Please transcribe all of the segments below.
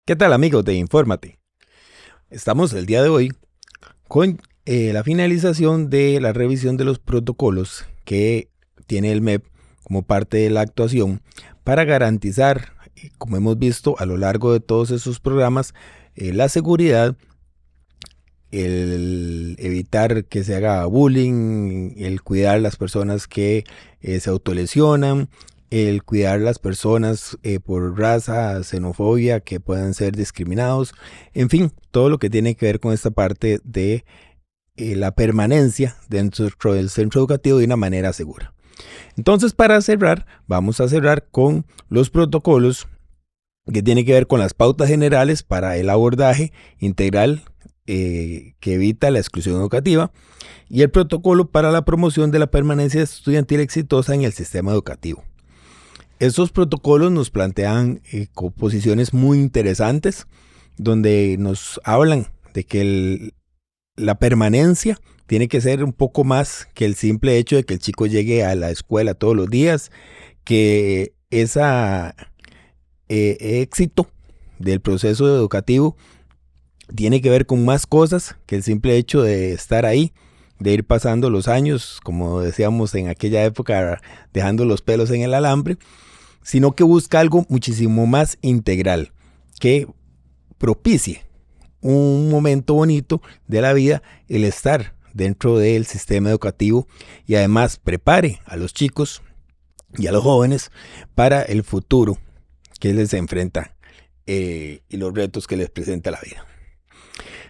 ¿Qué tal, amigos de Infórmate? Estamos el día de hoy con la finalización de la revisión de los protocolos que tiene el MEP como parte de la actuación para garantizar, como hemos visto a lo largo de todos esos programas, la seguridad, el evitar que se haga bullying, el cuidar las personas que se autolesionan, el cuidar las personas por raza, xenofobia, que puedan ser discriminados, en fin, todo lo que tiene que ver con esta parte de la permanencia dentro del centro educativo de una manera segura. Entonces, para cerrar, vamos a cerrar con los protocolos que tienen que ver con las pautas generales para el abordaje integral que evita la exclusión educativa y el protocolo para la promoción de la permanencia estudiantil exitosa en el sistema educativo. Estos protocolos nos plantean posiciones muy interesantes donde nos hablan de que la permanencia tiene que ser un poco más que el simple hecho de que el chico llegue a la escuela todos los días, que ese éxito del proceso educativo tiene que ver con más cosas que el simple hecho de estar ahí, de ir pasando los años, como decíamos en aquella época, dejando los pelos en el alambre, sino que busca algo muchísimo más integral, que propicie un momento bonito de la vida, el estar dentro del sistema educativo y además prepare a los chicos y a los jóvenes para el futuro que les enfrenta y los retos que les presenta la vida.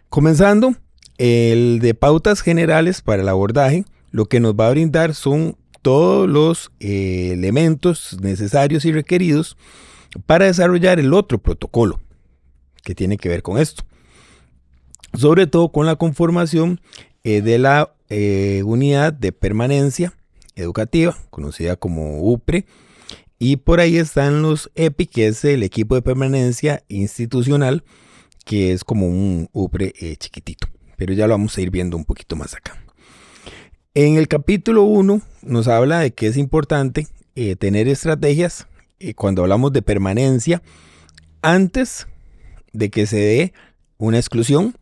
Comenzando, el de pautas generales para el abordaje, lo que nos va a brindar son todos los elementos necesarios y requeridos para desarrollar el otro protocolo que tiene que ver con esto. Sobre todo con la conformación de la unidad de permanencia educativa, conocida como UPRE, y por ahí están los EPI, que es el equipo de permanencia institucional, que es como un UPRE chiquitito, pero ya lo vamos a ir viendo un poquito más acá. En el capítulo 1 nos habla de que es importante tener estrategias cuando hablamos de permanencia antes de que se dé una exclusión,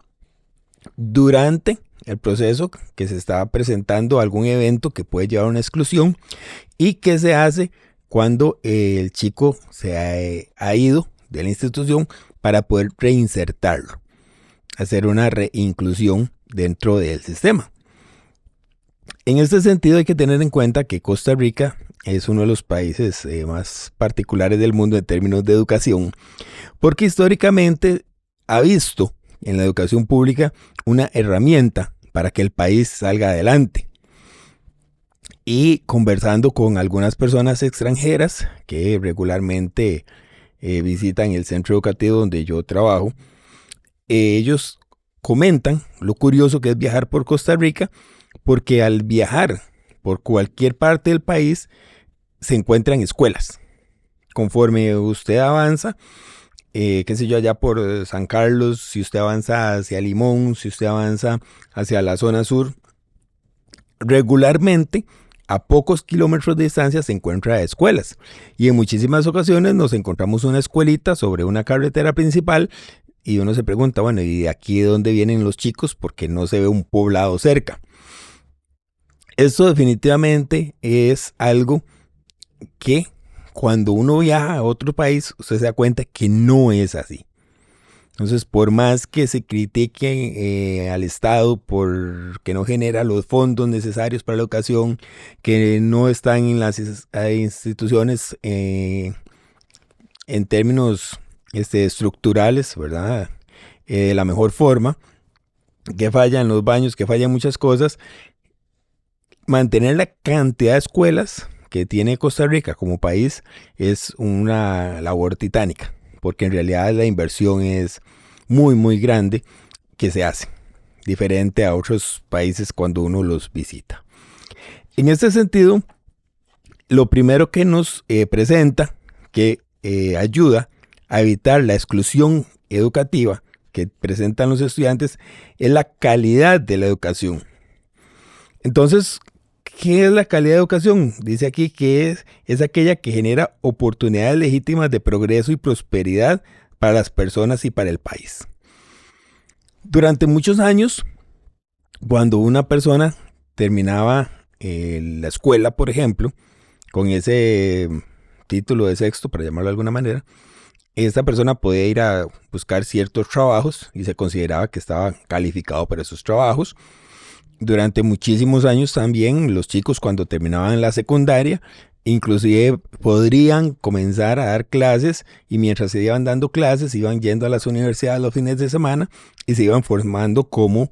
durante el proceso que se está presentando algún evento que puede llevar a una exclusión y que se hace cuando el chico se ha ido de la institución para poder reinsertarlo, hacer una reinclusión dentro del sistema. En este sentido hay que tener en cuenta que Costa Rica es uno de los países más particulares del mundo en términos de educación, porque históricamente ha visto en la educación pública una herramienta para que el país salga adelante. Y conversando con algunas personas extranjeras que regularmente visitan el centro educativo donde yo trabajo, ellos comentan lo curioso que es viajar por Costa Rica, porque al viajar por cualquier parte del país se encuentran escuelas. Conforme usted avanza, qué sé yo, allá por San Carlos, si usted avanza hacia Limón, si usted avanza hacia la zona sur, regularmente a pocos kilómetros de distancia se encuentran escuelas, y en muchísimas ocasiones nos encontramos una escuelita sobre una carretera principal y uno se pregunta, bueno, ¿y de aquí de dónde vienen los chicos? Porque no se ve un poblado cerca. Esto definitivamente es algo que cuando uno viaja a otro país, usted se da cuenta que no es así. Entonces, por más que se critique al Estado por que no genera los fondos necesarios para la educación, que no están en las instituciones en términos estructurales, ¿verdad? De la mejor forma, que fallan los baños, que fallan muchas cosas, mantener la cantidad de escuelas que tiene Costa Rica como país es una labor titánica, porque en realidad la inversión es muy muy grande que se hace, diferente a otros países cuando uno los visita. En este sentido, lo primero que nos presenta, que ayuda a evitar la exclusión educativa que presentan los estudiantes, es la calidad de la educación. Entonces, ¿qué es la calidad de educación? Dice aquí que es aquella que genera oportunidades legítimas de progreso y prosperidad para las personas y para el país. Durante muchos años, cuando una persona terminaba la escuela, por ejemplo, con ese título de sexto, para llamarlo de alguna manera, esta persona podía ir a buscar ciertos trabajos y se consideraba que estaba calificado para esos trabajos. Durante muchísimos años también los chicos, cuando terminaban la secundaria, inclusive podrían comenzar a dar clases, y mientras se iban dando clases iban yendo a las universidades los fines de semana y se iban formando como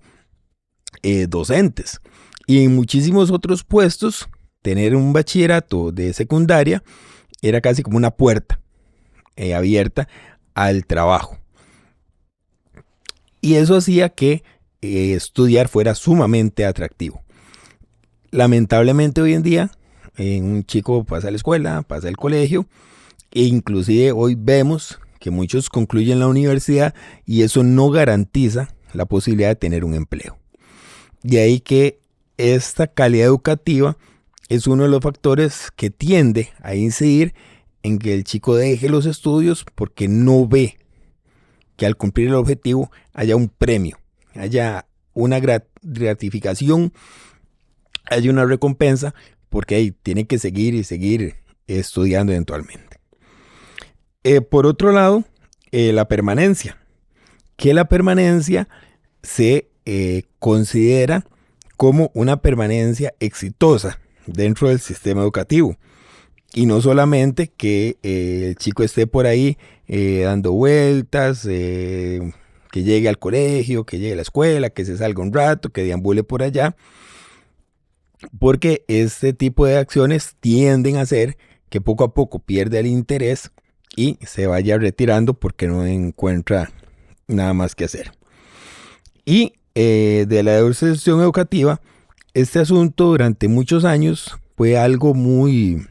docentes. Y en muchísimos otros puestos, tener un bachillerato de secundaria era casi como una puerta abierta al trabajo. Y eso hacía que estudiar fuera sumamente atractivo. Lamentablemente hoy en día, un chico pasa la escuela, pasa el colegio, e inclusive hoy vemos que muchos concluyen la universidad y eso no garantiza la posibilidad de tener un empleo. De ahí que esta calidad educativa es uno de los factores que tiende a incidir en que el chico deje los estudios porque no ve que al cumplir el objetivo haya un premio, haya una gratificación, haya una recompensa, porque tiene que seguir y seguir estudiando eventualmente. Por otro lado, la permanencia, que la permanencia se considera como una permanencia exitosa dentro del sistema educativo. Y no solamente que el chico esté por ahí dando vueltas, que llegue al colegio, que llegue a la escuela, que se salga un rato, que deambule por allá, porque este tipo de acciones tienden a hacer que poco a poco pierda el interés y se vaya retirando porque no encuentra nada más que hacer. Y de la deserción educativa, este asunto durante muchos años fue algo muy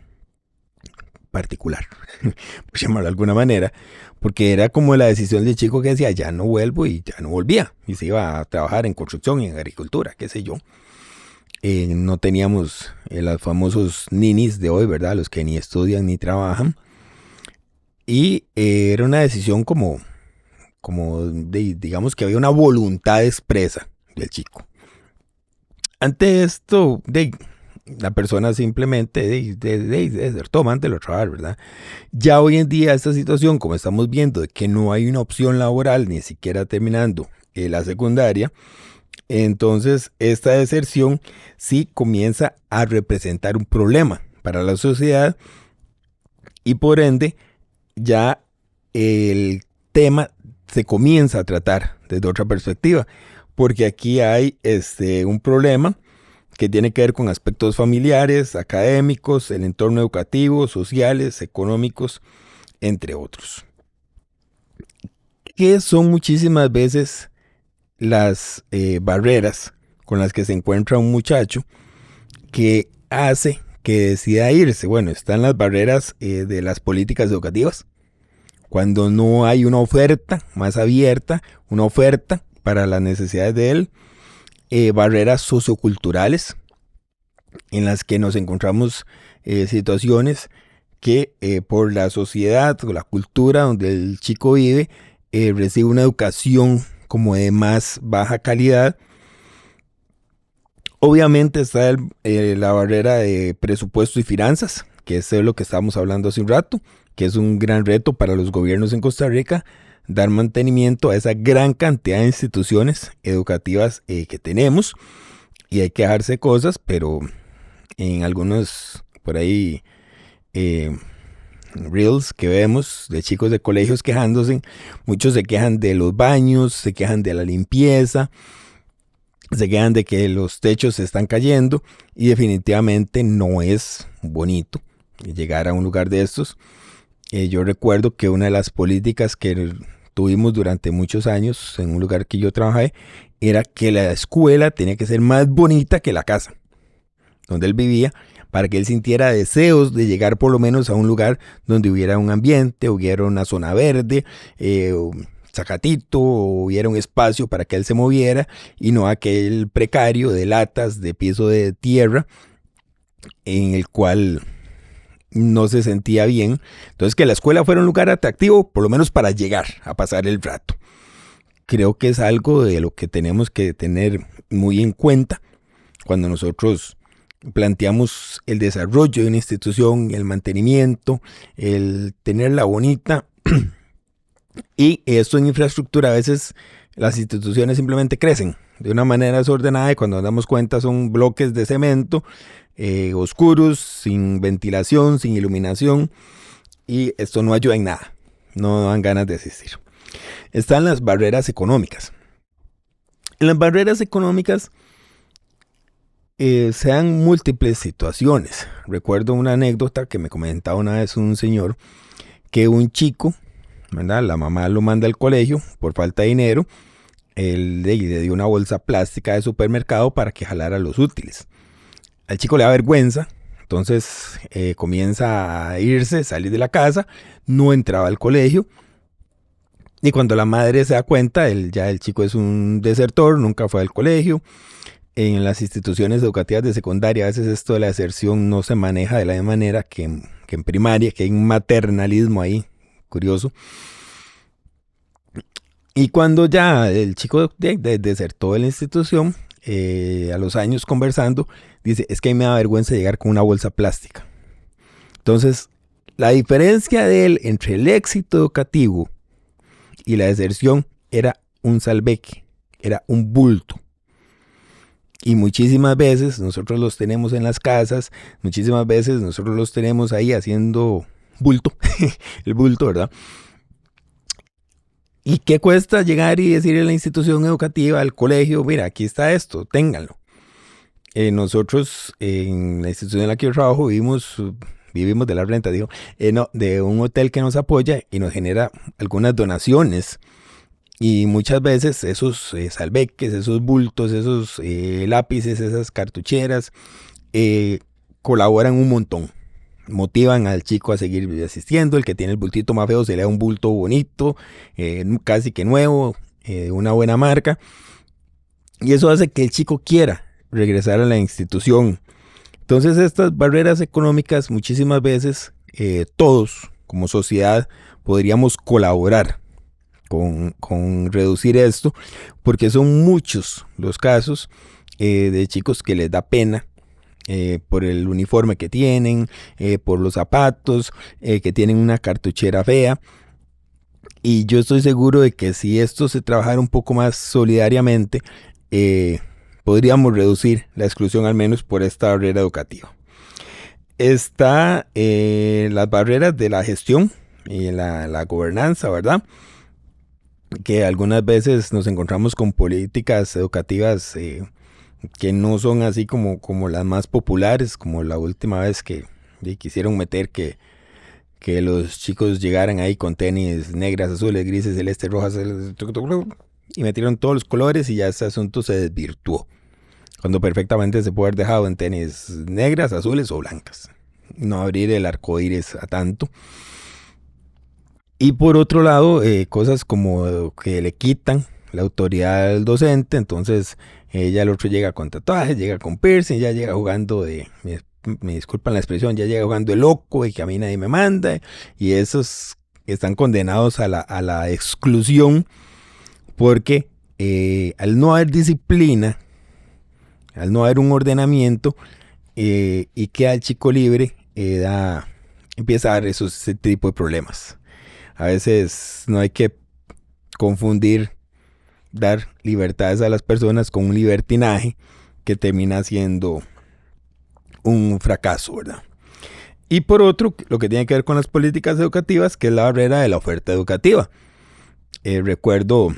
particular, por llamarlo de alguna manera, porque era como la decisión del chico que decía, ya no vuelvo, y ya no volvía, y se iba a trabajar en construcción y en agricultura, qué sé yo. No teníamos los famosos ninis de hoy, ¿verdad? Los que ni estudian ni trabajan. Y era una decisión como digamos que había una voluntad expresa del chico. Ante esto, la persona simplemente desertó, mándelo a trabajar, ¿verdad? Ya hoy en día esta situación, como estamos viendo, de que no hay una opción laboral, ni siquiera terminando la secundaria, entonces esta deserción sí comienza a representar un problema para la sociedad, y por ende ya el tema se comienza a tratar desde otra perspectiva, porque aquí hay un problema que tiene que ver con aspectos familiares, académicos, el entorno educativo, sociales, económicos, entre otros, que son muchísimas veces las barreras con las que se encuentra un muchacho que hace que decida irse. Bueno, están las barreras de las políticas educativas, cuando no hay una oferta más abierta, una oferta para las necesidades de él, barreras socioculturales en las que nos encontramos situaciones que por la sociedad o la cultura donde el chico vive recibe una educación como de más baja calidad. Obviamente está la barrera de presupuesto y finanzas, que es lo que estábamos hablando hace un rato, que es un gran reto para los gobiernos en Costa Rica, dar mantenimiento a esa gran cantidad de instituciones educativas que tenemos, y hay que dejarse cosas, pero en algunos por ahí reels que vemos de chicos de colegios quejándose, muchos se quejan de los baños, se quejan de la limpieza, se quejan de que los techos se están cayendo, y definitivamente no es bonito llegar a un lugar de estos. Yo recuerdo que una de las políticas que tuvimos durante muchos años en un lugar que yo trabajé era que la escuela tenía que ser más bonita que la casa donde él vivía, para que él sintiera deseos de llegar por lo menos a un lugar donde hubiera un ambiente, hubiera una zona verde, zacatito, hubiera un espacio para que él se moviera, y no aquel precario de latas, de piso de tierra, en el cual no se sentía bien. Entonces, que la escuela fuera un lugar atractivo, por lo menos para llegar a pasar el rato. Creo que es algo de lo que tenemos que tener muy en cuenta cuando nosotros planteamos el desarrollo de una institución, el mantenimiento, el tenerla bonita. Y esto en infraestructura, a veces las instituciones simplemente crecen de una manera desordenada y cuando nos damos cuenta son bloques de cemento oscuros, sin ventilación, sin iluminación, y esto no ayuda en nada, no dan ganas de asistir. Están las barreras económicas. En las barreras económicas se dan múltiples situaciones. Recuerdo una anécdota que me comentaba una vez un señor, que un chico, ¿verdad? La mamá lo manda al colegio por falta de dinero, él le dio una bolsa plástica de supermercado para que jalara los útiles. Al chico le da vergüenza, entonces comienza a irse, salir de la casa, no entraba al colegio. Y cuando la madre se da cuenta, ya el chico es un desertor, nunca fue al colegio. En las instituciones educativas de secundaria, a veces esto de la deserción no se maneja de la misma manera que en primaria, que hay un maternalismo ahí, curioso. Y cuando ya el chico desertó de la institución, a los años conversando, dice, es que a mí me da vergüenza llegar con una bolsa plástica. Entonces, la diferencia de él entre el éxito educativo y la deserción era un salveque, era un bulto. Y muchísimas veces nosotros los tenemos en las casas, muchísimas veces nosotros los tenemos ahí haciendo bulto, el bulto, ¿verdad? ¿Y qué cuesta llegar y decirle a la institución educativa, al colegio, mira, aquí está esto, ténganlo? Nosotros en la institución en la que yo trabajo vivimos de la renta, digo, no, de un hotel que nos apoya y nos genera algunas donaciones. Y muchas veces esos salveques, esos bultos, esos lápices, esas cartucheras, colaboran un montón. Motivan al chico a seguir asistiendo. El que tiene el bultito más feo se le da un bulto bonito, casi que nuevo, de una buena marca. Y eso hace que el chico quiera regresar a la institución. Entonces estas barreras económicas muchísimas veces todos como sociedad podríamos colaborar con reducir esto, porque son muchos los casos de chicos que les da pena por el uniforme que tienen, por los zapatos, que tienen una cartuchera fea. Y yo estoy seguro de que si esto se trabajara un poco más solidariamente, podríamos reducir la exclusión al menos por esta barrera educativa. Está las barreras de la gestión y la gobernanza, ¿verdad? Que algunas veces nos encontramos con políticas educativas que no son así como las más populares, como la última vez que quisieron meter que los chicos llegaran ahí con tenis negras, azules, grises, celestes, rojas, y metieron todos los colores y ya ese asunto se desvirtuó, cuando perfectamente se puede haber dejado en tenis negras, azules o blancas, no abrir el arco iris a tanto. Y por otro lado, cosas como que le quitan la autoridad al docente, entonces ya el otro llega con tatuajes, llega con piercing, ya llega jugando me disculpan la expresión, ya llega jugando el loco y que a mí nadie me manda, y esos están condenados a la exclusión, porque al no haber disciplina, al no haber un ordenamiento, y queda el chico libre, empieza a dar ese tipo de problemas. A veces no hay que confundir dar libertades a las personas con un libertinaje que termina siendo un fracaso, ¿verdad? Y por otro, lo que tiene que ver con las políticas educativas, que es la barrera de la oferta educativa. Recuerdo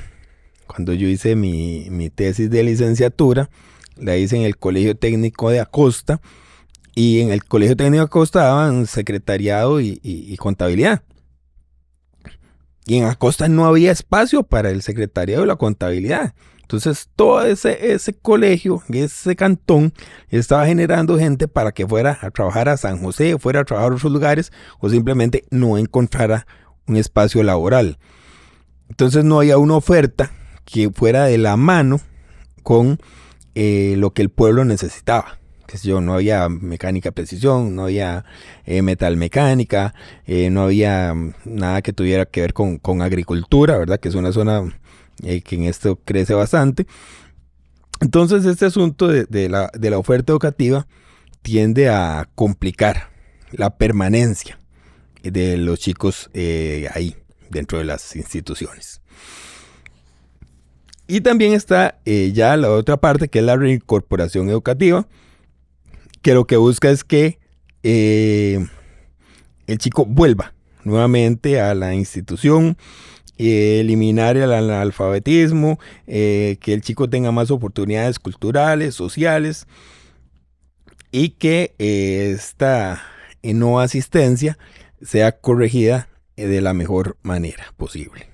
cuando yo hice mi tesis de licenciatura, la hice en el Colegio Técnico de Acosta, y en el Colegio Técnico de Acosta daban secretariado y contabilidad. Y en Acosta no había espacio para el secretariado y la contabilidad. Entonces todo ese colegio, ese cantón, estaba generando gente para que fuera a trabajar a San José, fuera a trabajar a otros lugares, o simplemente no encontrara un espacio laboral. Entonces no había una oferta que fuera de la mano con lo que el pueblo necesitaba, qué sé yo, no había mecánica de precisión, no había metalmecánica, no había nada que tuviera que ver con agricultura, ¿verdad? Que es una zona que en esto crece bastante. Entonces este asunto de la oferta educativa tiende a complicar la permanencia de los chicos ahí, dentro de las instituciones. Y también está ya la otra parte, que es la reincorporación educativa, que lo que busca es que el chico vuelva nuevamente a la institución, eliminar el analfabetismo, que el chico tenga más oportunidades culturales, sociales, y que esta no asistencia sea corregida de la mejor manera posible.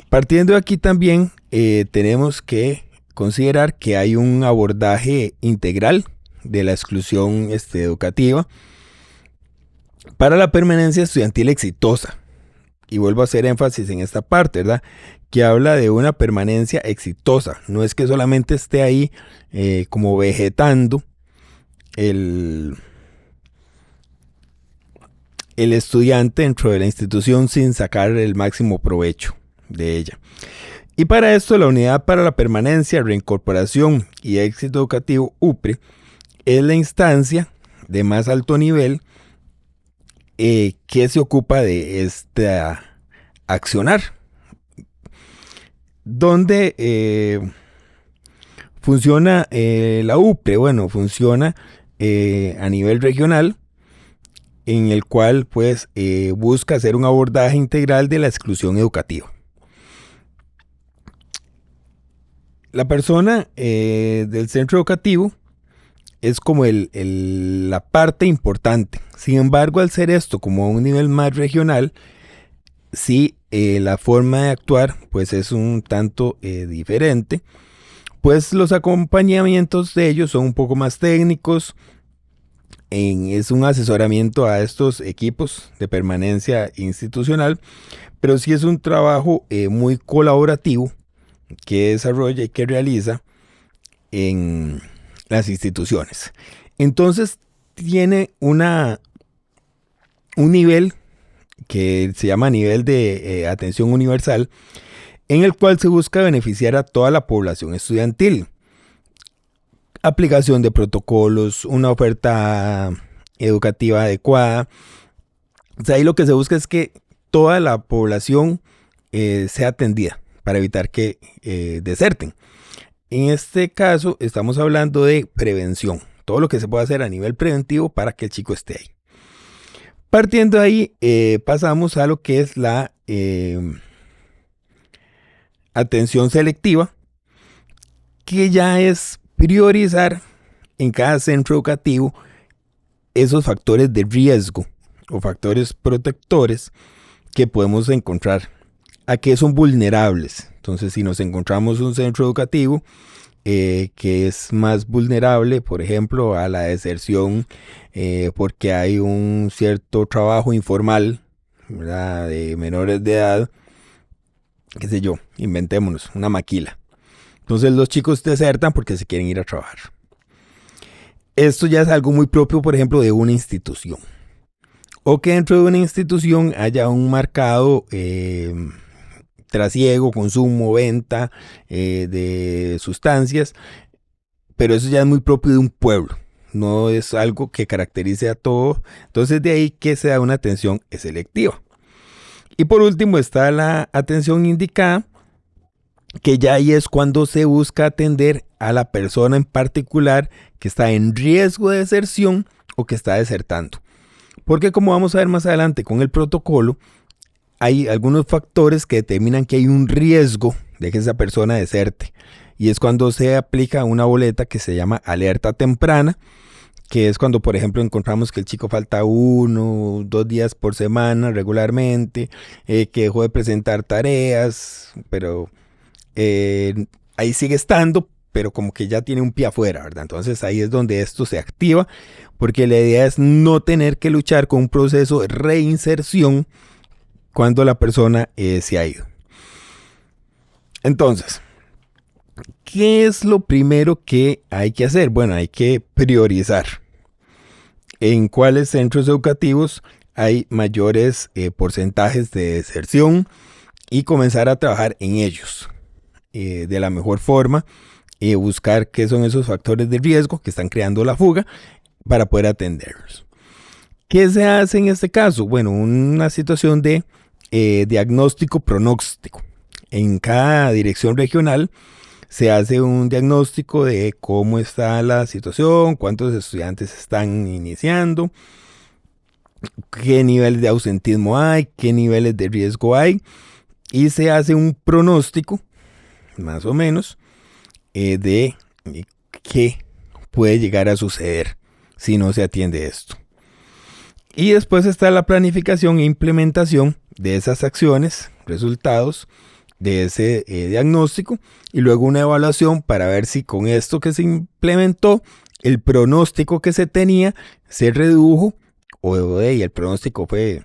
Partiendo de aquí también tenemos que considerar que hay un abordaje integral de la exclusión educativa para la permanencia estudiantil exitosa. Y vuelvo a hacer énfasis en esta parte, ¿verdad? Que habla de una permanencia exitosa. No es que solamente esté ahí como vegetando el estudiante dentro de la institución sin sacar el máximo provecho de ella. Y para esto la Unidad para la Permanencia, Reincorporación y Éxito Educativo, UPRE, es la instancia de más alto nivel que se ocupa de accionar, donde funciona la UPRE. Bueno, funciona a nivel regional, en el cual pues busca hacer un abordaje integral de la exclusión educativa. La persona del centro educativo es como la parte importante. Sin embargo, al ser esto como a un nivel más regional, sí, la forma de actuar pues es un tanto diferente, pues los acompañamientos de ellos son un poco más técnicos. Es un asesoramiento a estos equipos de permanencia institucional, pero sí es un trabajo muy colaborativo que desarrolla y que realiza en las instituciones. Entonces tiene un nivel que se llama nivel de atención universal, en el cual se busca beneficiar a toda la población estudiantil. Aplicación de protocolos, una oferta educativa adecuada. O sea, ahí lo que se busca es que toda la población sea atendida para evitar que deserten. En este caso estamos hablando de prevención, todo lo que se puede hacer a nivel preventivo para que el chico esté ahí. Partiendo de ahí, pasamos a lo que es la atención selectiva, que ya es priorizar en cada centro educativo esos factores de riesgo o factores protectores que podemos encontrar, a que son vulnerables. Entonces, si nos encontramos un centro educativo que es más vulnerable, por ejemplo, a la deserción, porque hay un cierto trabajo informal, ¿verdad?, de menores de edad, qué sé yo, inventémonos, una maquila. Entonces los chicos desertan porque se quieren ir a trabajar. Esto ya es algo muy propio, por ejemplo, de una institución. O que dentro de una institución haya un marcado trasiego, consumo, venta de sustancias, pero eso ya es muy propio de un pueblo, no es algo que caracterice a todo. Entonces de ahí que se da una atención selectiva. Y por último está la atención indicada, que ya ahí es cuando se busca atender a la persona en particular que está en riesgo de deserción o que está desertando. Porque como vamos a ver más adelante con el protocolo, hay algunos factores que determinan que hay un riesgo de que esa persona deserte. Y es cuando se aplica una boleta que se llama alerta temprana, que es cuando, por ejemplo, encontramos que el chico falta 1, 2 días por semana regularmente, que dejó de presentar tareas, pero ahí sigue estando, pero como que ya tiene un pie afuera, ¿verdad? Entonces ahí es donde esto se activa, porque la idea es no tener que luchar con un proceso de reinserción cuando la persona se ha ido. Entonces, ¿Qué es lo primero que hay que hacer? Bueno, hay que priorizar en cuáles centros educativos hay mayores porcentajes de deserción y comenzar a trabajar en ellos de la mejor forma, buscar qué son esos factores de riesgo que están creando la fuga para poder atenderlos. ¿Qué se hace en este caso? Bueno, una situación de diagnóstico pronóstico. En cada dirección regional se hace un diagnóstico de cómo está la situación, cuántos estudiantes están iniciando, qué niveles de ausentismo hay, qué niveles de riesgo hay, y se hace un pronóstico, más o menos, de qué puede llegar a suceder si no se atiende esto. Y después está la planificación e implementación de esas acciones, resultados de ese diagnóstico, y luego una evaluación para ver si con esto que se implementó, el pronóstico que se tenía se redujo o el pronóstico fue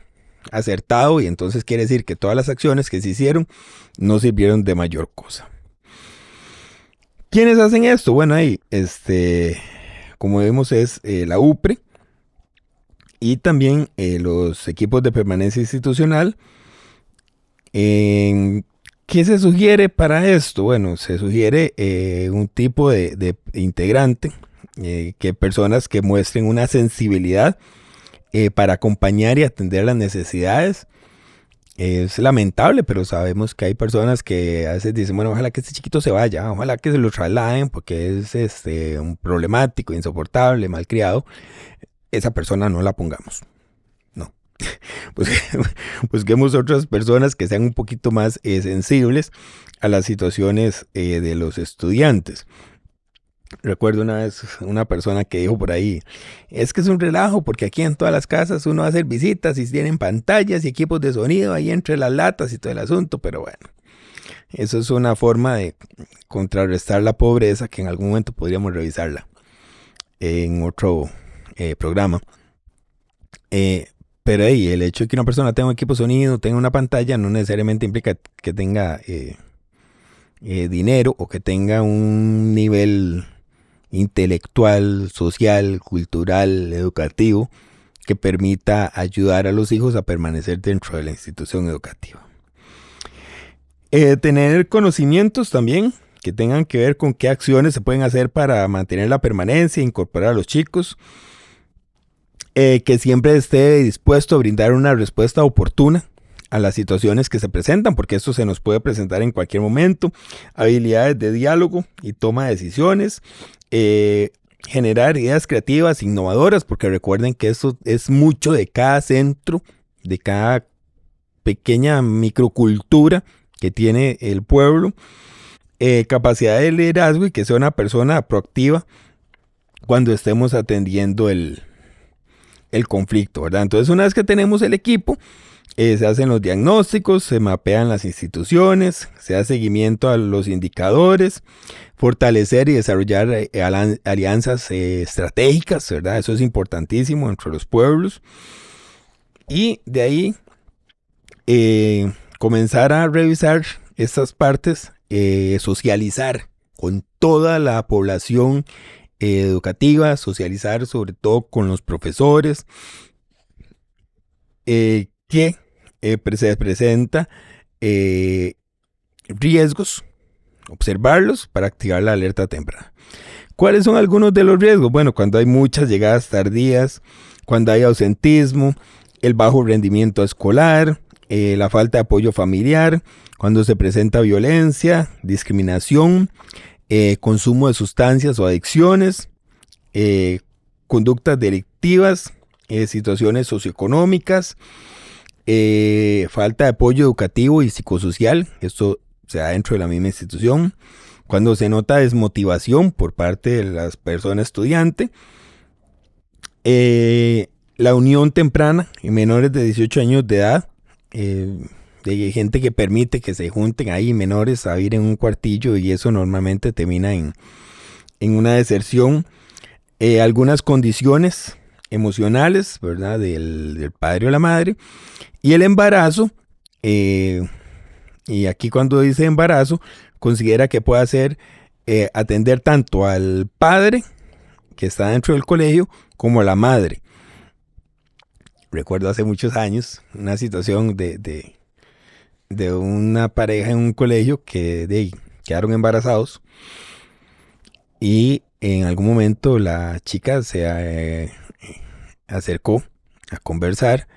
acertado, y entonces quiere decir que todas las acciones que se hicieron no sirvieron de mayor cosa. ¿Quiénes hacen esto? Bueno, ahí, como vemos, es la UPRE y también los equipos de permanencia institucional. ¿Qué se sugiere para esto? Bueno, se sugiere un tipo de integrante, que personas que muestren una sensibilidad para acompañar y atender las necesidades. Es lamentable, pero sabemos que hay personas que a veces dicen, bueno, ojalá que este chiquito se vaya, ojalá que se lo trasladen porque es un problemático, insoportable, malcriado. Esa persona no la pongamos. No. Pues, busquemos otras personas que sean un poquito más sensibles a las situaciones de los estudiantes. Recuerdo una vez una persona que dijo por ahí, es que es un relajo porque aquí en todas las casas uno va a hacer visitas y tienen pantallas y equipos de sonido ahí entre las latas y todo el asunto, pero bueno, eso es una forma de contrarrestar la pobreza que en algún momento podríamos revisarla en otro programa. Pero ahí, el hecho de que una persona tenga un equipo de sonido, tenga una pantalla, no necesariamente implica que tenga dinero o que tenga un nivel intelectual, social, cultural, educativo, que permita ayudar a los hijos a permanecer dentro de la institución educativa. Tener conocimientos también que tengan que ver con qué acciones se pueden hacer para mantener la permanencia, incorporar a los chicos, que siempre esté dispuesto a brindar una respuesta oportuna a las situaciones que se presentan, porque esto se nos puede presentar en cualquier momento. Habilidades de diálogo y toma de decisiones, generar ideas creativas, innovadoras, porque recuerden que esto es mucho de cada centro, de cada pequeña microcultura que tiene el pueblo. Capacidad de liderazgo y que sea una persona proactiva cuando estemos atendiendo el conflicto, ¿verdad? Entonces, una vez que tenemos el equipo, se hacen los diagnósticos, se mapean las instituciones, se da seguimiento a los indicadores, fortalecer y desarrollar alianzas estratégicas, ¿verdad? Eso es importantísimo entre los pueblos. Y de ahí comenzar a revisar estas partes, socializar con toda la población educativa, socializar sobre todo con los profesores, que se presenta riesgos, observarlos para activar la alerta temprana. ¿Cuáles son algunos de los riesgos? Bueno, cuando hay muchas llegadas tardías, cuando hay ausentismo, el bajo rendimiento escolar, la falta de apoyo familiar, cuando se presenta violencia, discriminación, consumo de sustancias o adicciones, conductas delictivas, situaciones socioeconómicas, falta de apoyo educativo y psicosocial. Esto se da dentro de la misma institución. Cuando se nota desmotivación por parte de las personas estudiantes, la unión temprana en menores de 18 años de edad, de gente que permite que se junten ahí menores a vivir en un cuartillo, y eso normalmente termina en una deserción. Algunas condiciones emocionales, ¿verdad? Del padre o la madre, y el embarazo. Y aquí cuando dice embarazo, considera que puede ser atender tanto al padre que está dentro del colegio como a la madre. Recuerdo hace muchos años una situación de una pareja en un colegio que quedaron embarazados y en algún momento la chica se acercó a conversar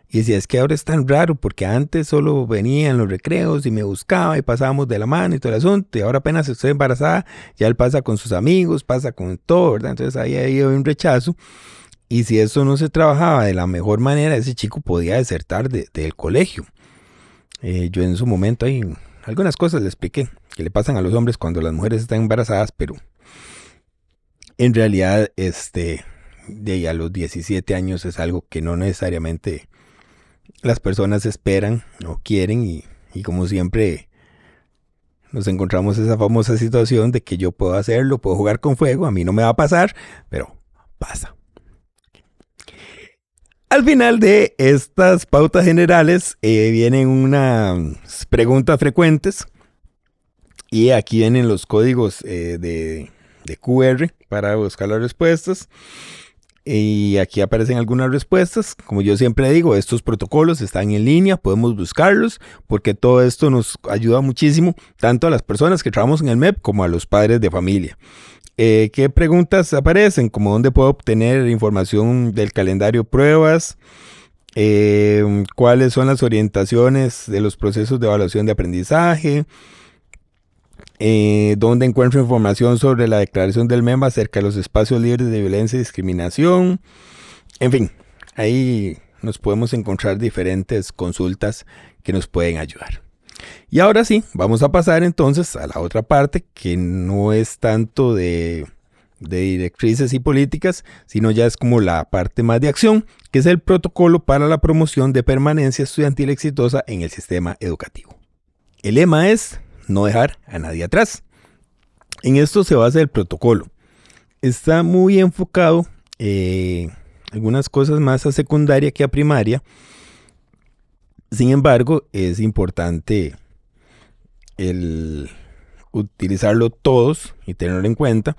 y decía, es que ahora es tan raro porque antes solo venía en los recreos y me buscaba y pasábamos de la mano y todo el asunto, y ahora apenas estoy embarazada, ya él pasa con sus amigos, pasa con todo, ¿verdad? Entonces ahí hay un rechazo, y si eso no se trabajaba de la mejor manera, ese chico podía desertar del colegio. Yo en su momento hay algunas cosas le expliqué que le pasan a los hombres cuando las mujeres están embarazadas, pero en realidad de ahí a los 17 años es algo que no necesariamente las personas esperan o quieren, y como siempre nos encontramos esa famosa situación de que yo puedo hacerlo, puedo jugar con fuego, a mí no me va a pasar, pero pasa. Al final de estas pautas generales vienen unas preguntas frecuentes y aquí vienen los códigos de QR para buscar las respuestas. Y aquí aparecen algunas respuestas. Como yo siempre digo, estos protocolos están en línea, podemos buscarlos, porque todo esto nos ayuda muchísimo, tanto a las personas que trabajamos en el MEP como a los padres de familia. ¿Qué preguntas aparecen? Como dónde puedo obtener información del calendario pruebas, cuáles son las orientaciones de los procesos de evaluación de aprendizaje, donde encuentro información sobre la declaración del MEMA acerca de los espacios libres de violencia y discriminación. En fin, ahí nos podemos encontrar diferentes consultas que nos pueden ayudar. Y ahora sí, vamos a pasar entonces a la otra parte, que no es tanto de directrices y políticas, sino ya es como la parte más de acción, que es el protocolo para la promoción de permanencia estudiantil exitosa en el sistema educativo. El lema es no dejar a nadie atrás. En esto se basa el protocolo. Está muy enfocado algunas cosas más a secundaria que a primaria. Sin embargo, es importante el utilizarlo todos y tenerlo en cuenta,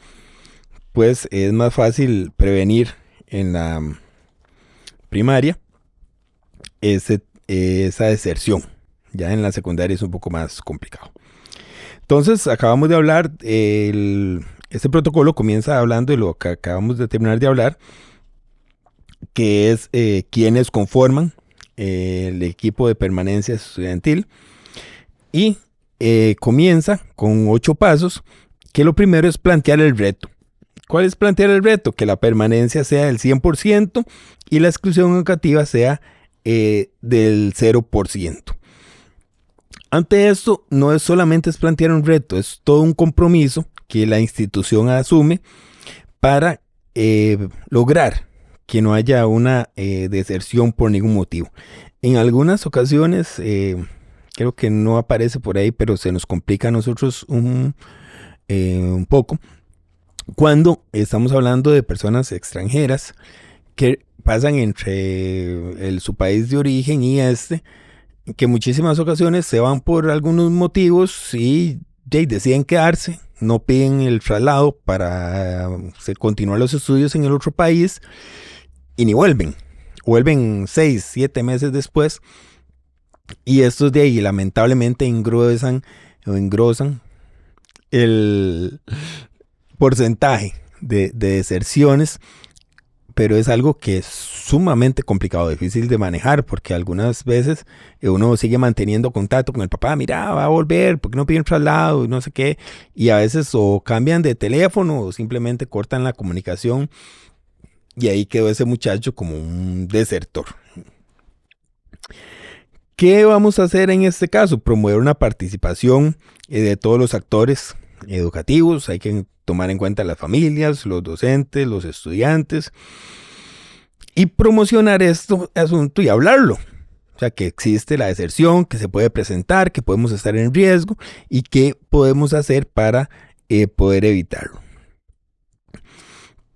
pues es más fácil prevenir en la primaria esa deserción. Ya en la secundaria es un poco más complicado. Entonces, acabamos de hablar, este protocolo comienza hablando de lo que acabamos de terminar de hablar, que es quienes conforman el equipo de permanencia estudiantil, y comienza con 8 pasos, que lo primero es plantear el reto. ¿Cuál es plantear el reto? Que la permanencia sea del 100% y la exclusión educativa sea del 0%. Ante esto, no es solamente plantear un reto, es todo un compromiso que la institución asume para lograr que no haya una deserción por ningún motivo. En algunas ocasiones, creo que no aparece por ahí, pero se nos complica a nosotros un poco, cuando estamos hablando de personas extranjeras que pasan entre su país de origen y que en muchísimas ocasiones se van por algunos motivos y deciden quedarse, no piden el traslado para continuar los estudios en el otro país y ni vuelven 6, 7 meses después, y estos de ahí lamentablemente engrosan el porcentaje de deserciones, pero es algo que es sumamente complicado, difícil de manejar, porque algunas veces uno sigue manteniendo contacto con el papá, mira, va a volver, ¿por qué no piden traslado? Y no sé qué, y a veces o cambian de teléfono o simplemente cortan la comunicación, y ahí quedó ese muchacho como un desertor. ¿Qué vamos a hacer en este caso? Promover una participación de todos los actores educativos. Hay que tomar en cuenta las familias, los docentes, los estudiantes, y promocionar este asunto y hablarlo. O sea, que existe la deserción, que se puede presentar, que podemos estar en riesgo y qué podemos hacer para poder evitarlo.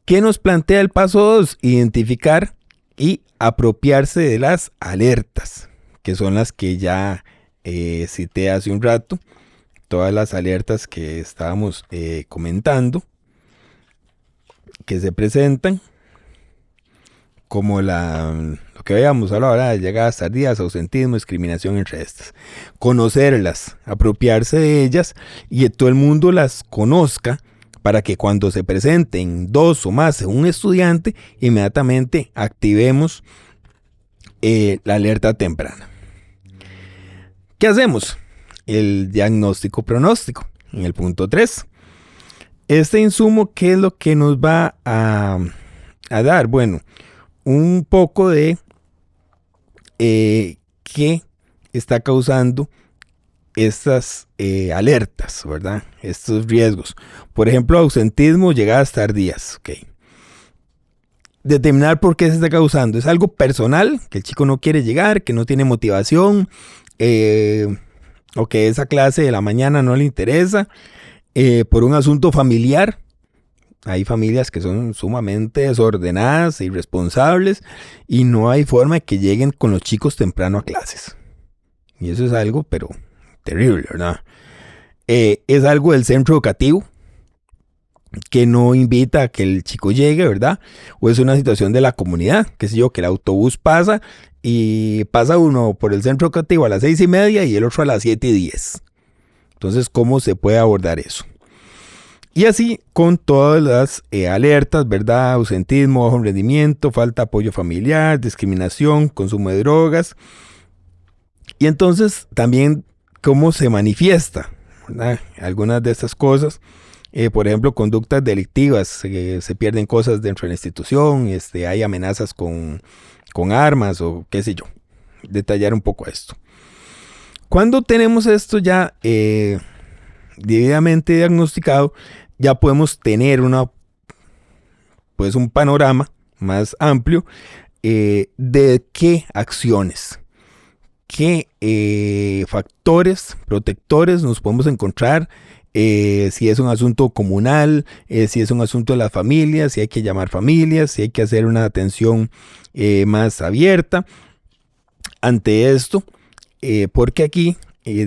¿Qué nos plantea el paso 2? Identificar y apropiarse de las alertas, que son las que ya cité hace un rato, todas las alertas que estábamos comentando, que se presentan, como lo que veíamos ahora, llegadas tardías, ausentismo, discriminación entre estas. Conocerlas, apropiarse de ellas y que todo el mundo las conozca para que cuando se presenten dos o más en un estudiante, inmediatamente activemos la alerta temprana. ¿Qué hacemos? El diagnóstico pronóstico, en el punto 3. Este insumo, ¿qué es lo que nos va a dar? Bueno, un poco de qué está causando estas alertas, ¿verdad? Estos riesgos. Por ejemplo, ausentismo, llegadas tardías. Okay. Determinar por qué se está causando. ¿Es algo personal? Que el chico no quiere llegar, que no tiene motivación, o que esa clase de la mañana no le interesa. Por un asunto familiar. Hay familias que son sumamente desordenadas e irresponsables y no hay forma de que lleguen con los chicos temprano a clases. Y eso es algo, pero terrible, ¿verdad? Es algo del centro educativo que no invita a que el chico llegue, ¿verdad? O es una situación de la comunidad, qué sé yo, que el autobús pasa y pasa uno por el centro educativo a las 6:30 y el otro a las 7:10. Entonces, ¿cómo se puede abordar eso? Y así con todas las alertas, ¿verdad? Ausentismo, bajo rendimiento, falta de apoyo familiar, discriminación, consumo de drogas. Y entonces también cómo se manifiesta, ¿verdad? Algunas de estas cosas. Por ejemplo, conductas delictivas, se pierden cosas dentro de la institución, hay amenazas con armas o qué sé yo. Detallar un poco esto. Cuando tenemos esto ya debidamente diagnosticado, ya podemos tener un panorama más amplio de qué acciones, qué factores protectores nos podemos encontrar, si es un asunto comunal, si es un asunto de las familias, si hay que llamar familias, si hay que hacer una atención más abierta ante esto, porque aquí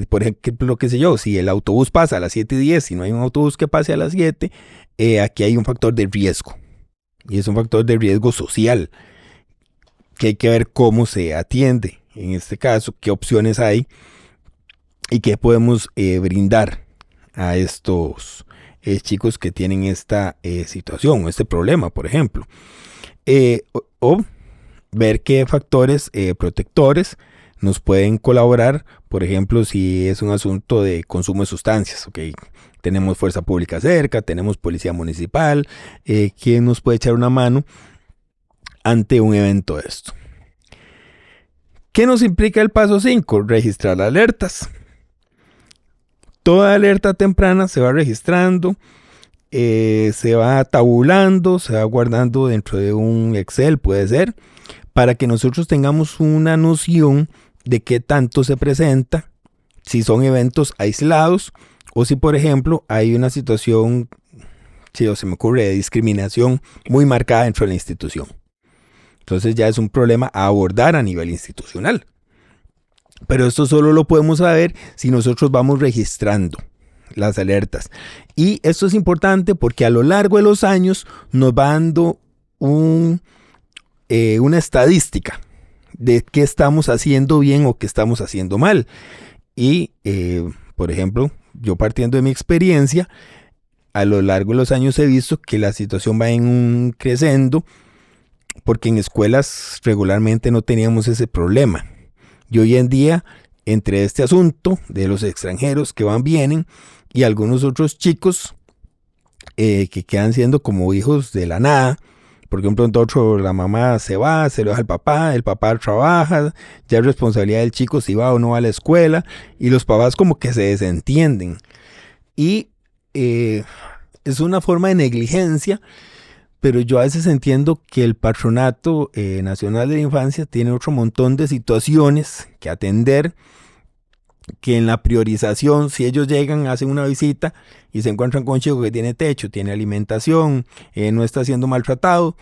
por ejemplo, qué sé yo, si el autobús pasa a las 7:10, si no hay un autobús que pase a las 7, aquí hay un factor de riesgo. Y es un factor de riesgo social, que hay que ver cómo se atiende. En este caso, qué opciones hay y qué podemos brindar a estos chicos que tienen esta situación o este problema, por ejemplo. O ver qué factores protectores nos pueden colaborar, por ejemplo, si es un asunto de consumo de sustancias, okay. Tenemos fuerza pública cerca, tenemos policía municipal, ¿quién nos puede echar una mano ante un evento de esto? ¿Qué nos implica el paso 5? Registrar alertas. Toda alerta temprana se va registrando, se va tabulando, se va guardando dentro de un Excel, puede ser, para que nosotros tengamos una noción de qué tanto se presenta, si son eventos aislados o si, por ejemplo, hay una situación, si se me ocurre, de discriminación muy marcada dentro de la institución. Entonces ya es un problema a abordar a nivel institucional. Pero esto solo lo podemos saber si nosotros vamos registrando las alertas. Y esto es importante porque a lo largo de los años nos va dando una estadística de qué estamos haciendo bien o qué estamos haciendo mal. Y, por ejemplo, yo partiendo de mi experiencia, a lo largo de los años he visto que la situación va en un creciendo, porque en escuelas regularmente no teníamos ese problema. Y hoy en día, entre este asunto de los extranjeros que vienen y algunos otros chicos que quedan siendo como hijos de la nada, porque un pronto otro la mamá se va, se lo deja al el papá trabaja, ya es responsabilidad del chico si va o no va a la escuela, y los papás como que se desentienden. Y es una forma de negligencia, pero yo a veces entiendo que el Patronato Nacional de la Infancia tiene otro montón de situaciones que atender, que en la priorización, si ellos llegan, hacen una visita y se encuentran con un chico que tiene techo, tiene alimentación, no está siendo maltratado,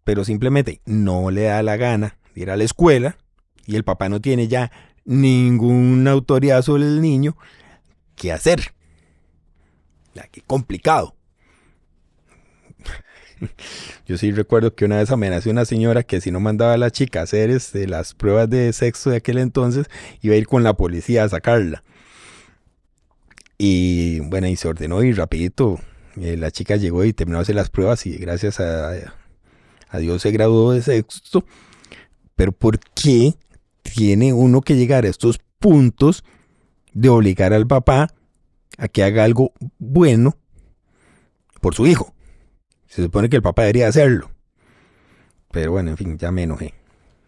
pero simplemente no le da la gana de ir a la escuela y el papá no tiene ya ninguna autoridad sobre el niño, qué hacer. Qué complicado. Yo sí recuerdo que una vez amenazó una señora que si no mandaba a la chica a hacer las pruebas de sexo de aquel entonces, iba a ir con la policía a sacarla. Y bueno, y se ordenó y rapidito la chica llegó y terminó de hacer las pruebas y gracias a Dios se graduó de sexto. Pero ¿por qué tiene uno que llegar a estos puntos de obligar al papá a que haga algo bueno por su hijo? Se supone que el papá debería hacerlo. Pero bueno, en fin, ya me enojé.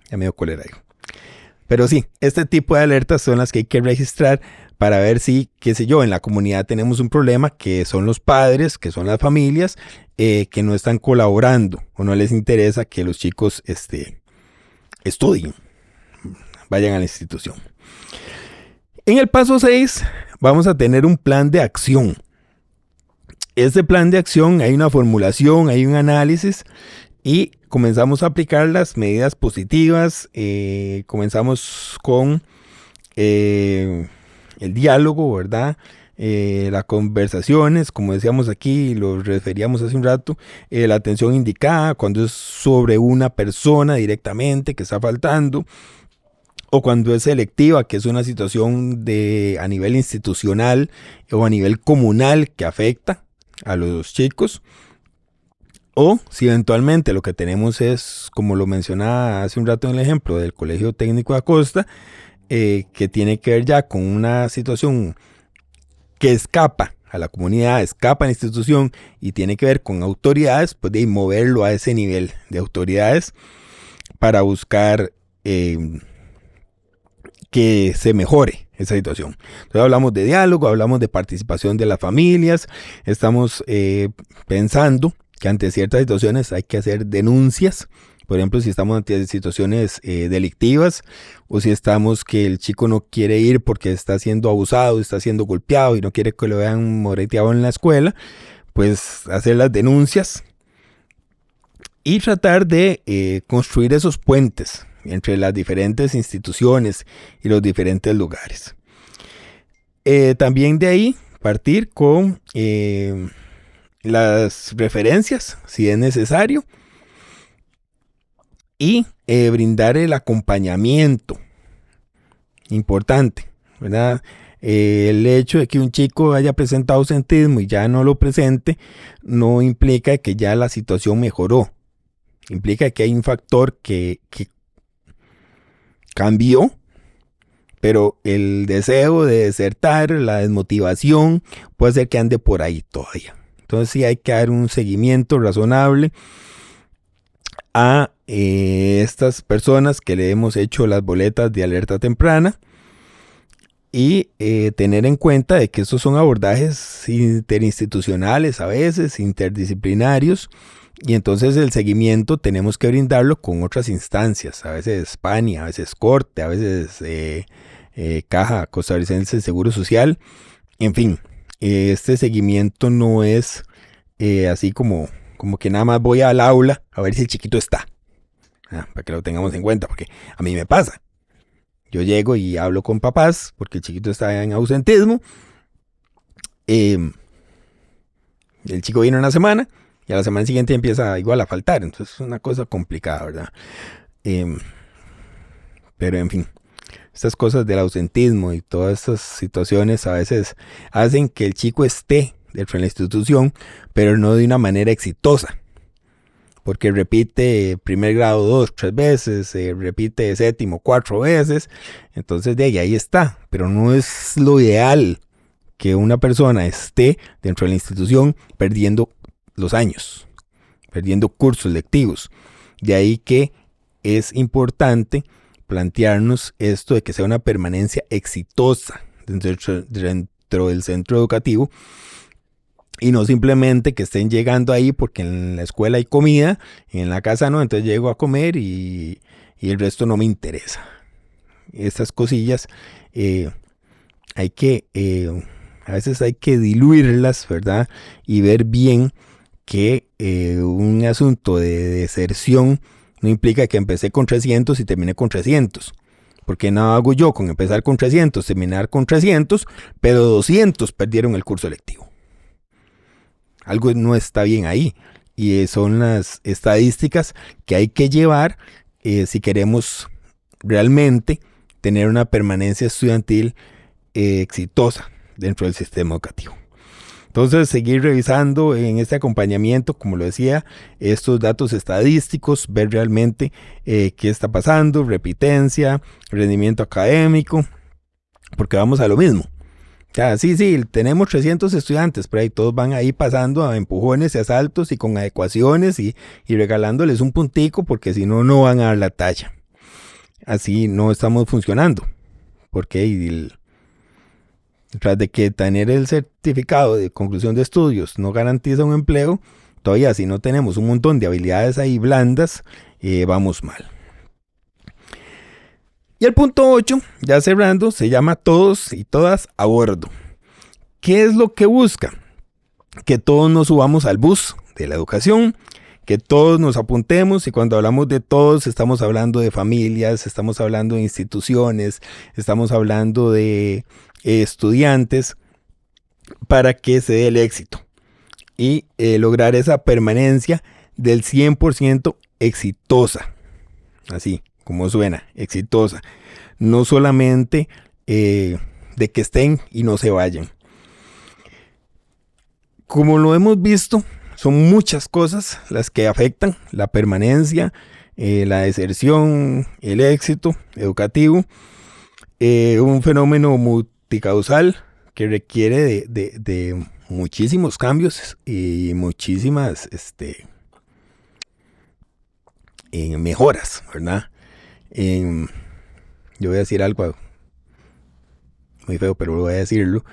Ya me dio cólera. Pero sí, este tipo de alertas son las que hay que registrar para ver si, qué sé yo, en la comunidad tenemos un problema que son los padres, que son las familias, que no están colaborando o no les interesa que los chicos estudien, vayan a la institución. En el paso 6 vamos a tener un plan de acción. Este plan de acción hay una formulación, hay un análisis y comenzamos a aplicar las medidas positivas. Comenzamos con el diálogo, ¿verdad? Las conversaciones, como decíamos aquí, lo referíamos hace un rato, la atención indicada cuando es sobre una persona directamente que está faltando, o cuando es selectiva, que es una situación a nivel institucional o a nivel comunal que afecta a los chicos. O si eventualmente lo que tenemos es, como lo mencionaba hace un rato en el ejemplo del Colegio Técnico de Acosta, que tiene que ver ya con una situación que escapa a la comunidad, escapa a la institución y tiene que ver con autoridades, pues de moverlo a ese nivel de autoridades para buscar que se mejore esa situación. Entonces hablamos de diálogo, hablamos de participación de las familias, estamos pensando que ante ciertas situaciones hay que hacer denuncias. Por ejemplo, si estamos ante situaciones delictivas o si estamos que el chico no quiere ir porque está siendo abusado, está siendo golpeado y no quiere que lo vean moreteado en la escuela, pues hacer las denuncias y tratar de construir esos puentes entre las diferentes instituciones y los diferentes lugares. También de ahí partir con las referencias, si es necesario, y brindar el acompañamiento. Importante, ¿verdad? El hecho de que un chico haya presentado ausentismo y ya no lo presente, no implica que ya la situación mejoró. Implica que hay un factor que cambió, pero el deseo de desertar, la desmotivación, puede ser que ande por ahí todavía. Entonces sí hay que dar un seguimiento razonable a estas personas que le hemos hecho las boletas de alerta temprana y tener en cuenta de que estos son abordajes interinstitucionales, a veces interdisciplinarios, y entonces el seguimiento tenemos que brindarlo con otras instancias, a veces España, a veces Corte, a veces Caja Costarricense de Seguro Social, en fin, este seguimiento no es así como que nada más voy al aula a ver si el chiquito está, para que lo tengamos en cuenta, porque a mí me pasa. Yo llego y hablo con papás porque el chiquito está en ausentismo. El chico viene una semana y a la semana siguiente empieza igual a faltar. Entonces es una cosa complicada, ¿verdad? Pero en fin, estas cosas del ausentismo y todas estas situaciones a veces hacen que el chico esté dentro de la institución, pero no de una manera exitosa. Porque repite primer grado 2, 3 veces, repite séptimo 4 veces, entonces de ahí está, pero no es lo ideal que una persona esté dentro de la institución perdiendo los años, perdiendo cursos lectivos. De ahí que es importante plantearnos esto de que sea una permanencia exitosa dentro del centro educativo, y no simplemente que estén llegando ahí porque en la escuela hay comida, y en la casa no, entonces llego a comer y el resto no me interesa. Estas cosillas hay que, a veces hay que diluirlas, ¿verdad? Y ver bien que un asunto de deserción no implica que empecé con 300 y terminé con 300. Porque nada hago yo con empezar con 300, terminar con 300, pero 200 perdieron el curso lectivo. Algo no está bien ahí. Y son las estadísticas que hay que llevar si queremos realmente tener una permanencia estudiantil exitosa dentro del sistema educativo. Entonces, seguir revisando en este acompañamiento, como lo decía, estos datos estadísticos, ver realmente qué está pasando, repitencia, rendimiento académico, porque vamos a lo mismo. O sea, sí, tenemos 300 estudiantes, pero ahí todos van ahí pasando a empujones y a saltos y con adecuaciones y regalándoles un puntico, porque si no, no van a dar la talla. Así no estamos funcionando, porque tras de que tener el certificado de conclusión de estudios no garantiza un empleo, todavía si no tenemos un montón de habilidades ahí blandas, vamos mal. Y el punto 8, ya cerrando, se llama todos y todas a bordo. ¿Qué es lo que busca? Que todos nos subamos al bus de la educación, que todos nos apuntemos, y cuando hablamos de todos estamos hablando de familias, estamos hablando de instituciones, estamos hablando de estudiantes, para que se dé el éxito y lograr esa permanencia del 100% exitosa, así como suena, exitosa, no solamente de que estén y no se vayan. Como lo hemos visto, son muchas cosas las que afectan la permanencia, la deserción, el éxito educativo, un fenómeno multicausal que requiere de muchísimos cambios y muchísimas mejoras, ¿verdad? Yo voy a decir algo muy feo, pero voy a decirlo.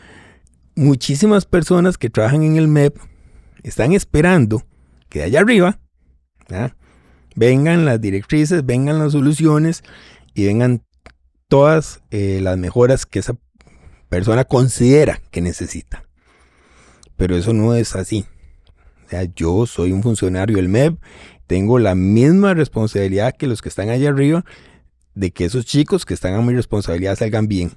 Muchísimas personas que trabajan en el MEP están esperando que de allá arriba, ¿verdad?, vengan las directrices, vengan las soluciones y vengan todas las mejoras que esa persona considera que necesita. Pero eso no es así. O sea, yo soy un funcionario del MEP, tengo la misma responsabilidad que los que están allá arriba, de que esos chicos que están a mi responsabilidad salgan bien.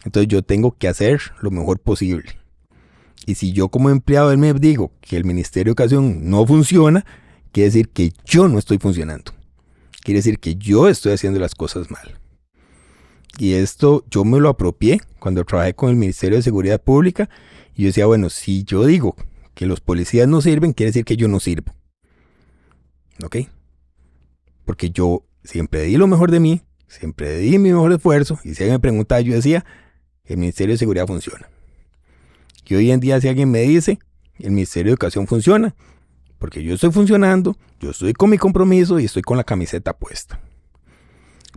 Entonces yo tengo que hacer lo mejor posible. Y si yo como empleado del MEP digo que el Ministerio de Educación no funciona, quiere decir que yo no estoy funcionando. Quiere decir que yo estoy haciendo las cosas mal. Y esto yo me lo apropié cuando trabajé con el Ministerio de Seguridad Pública. Y yo decía, bueno, si yo digo que los policías no sirven, quiere decir que yo no sirvo. ¿Ok? Porque yo siempre di lo mejor de mí, siempre di mi mejor esfuerzo. Y si alguien me preguntaba, yo decía, el Ministerio de Seguridad funciona. Y hoy en día si alguien me dice, el Ministerio de Educación funciona, porque yo estoy funcionando, yo estoy con mi compromiso y estoy con la camiseta puesta.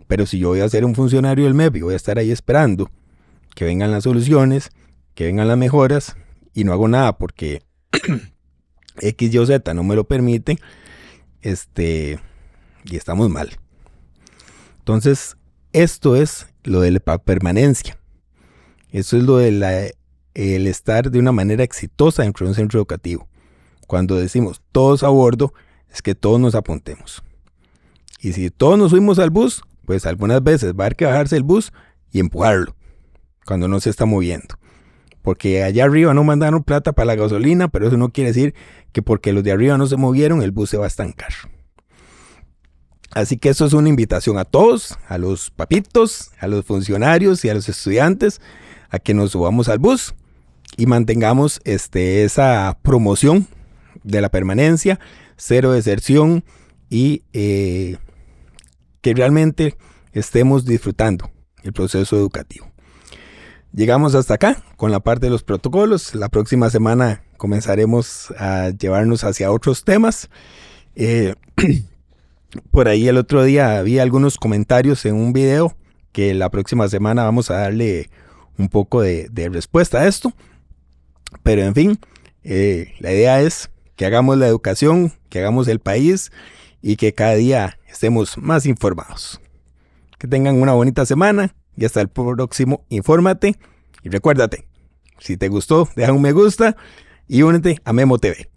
Pero si yo voy a ser un funcionario del MEP y voy a estar ahí esperando que vengan las soluciones, que vengan las mejoras, y no hago nada porque X, Y o Z no me lo permiten, y estamos mal. Entonces, esto es lo de la permanencia. Eso es lo de el estar de una manera exitosa dentro de un centro educativo. Cuando decimos todos a bordo, es que todos nos apuntemos. Y si todos nos subimos al bus, pues algunas veces va a haber que bajarse el bus y empujarlo cuando no se está moviendo. Porque allá arriba no mandaron plata para la gasolina, pero eso no quiere decir que porque los de arriba no se movieron, el bus se va a estancar. Así que eso es una invitación a todos, a los papitos, a los funcionarios y a los estudiantes, a que nos subamos al bus y mantengamos esa promoción de la permanencia, cero deserción y que realmente estemos disfrutando el proceso educativo. Llegamos hasta acá con la parte de los protocolos. La próxima semana comenzaremos a llevarnos hacia otros temas. Por ahí el otro día había algunos comentarios en un video que la próxima semana vamos a darle un poco de respuesta a esto. Pero en fin, la idea es que hagamos la educación, que hagamos el país y que cada día estemos más informados. Que tengan una bonita semana y hasta el próximo Infórmate. Y recuérdate, si te gustó, deja un me gusta y únete a Memo TV.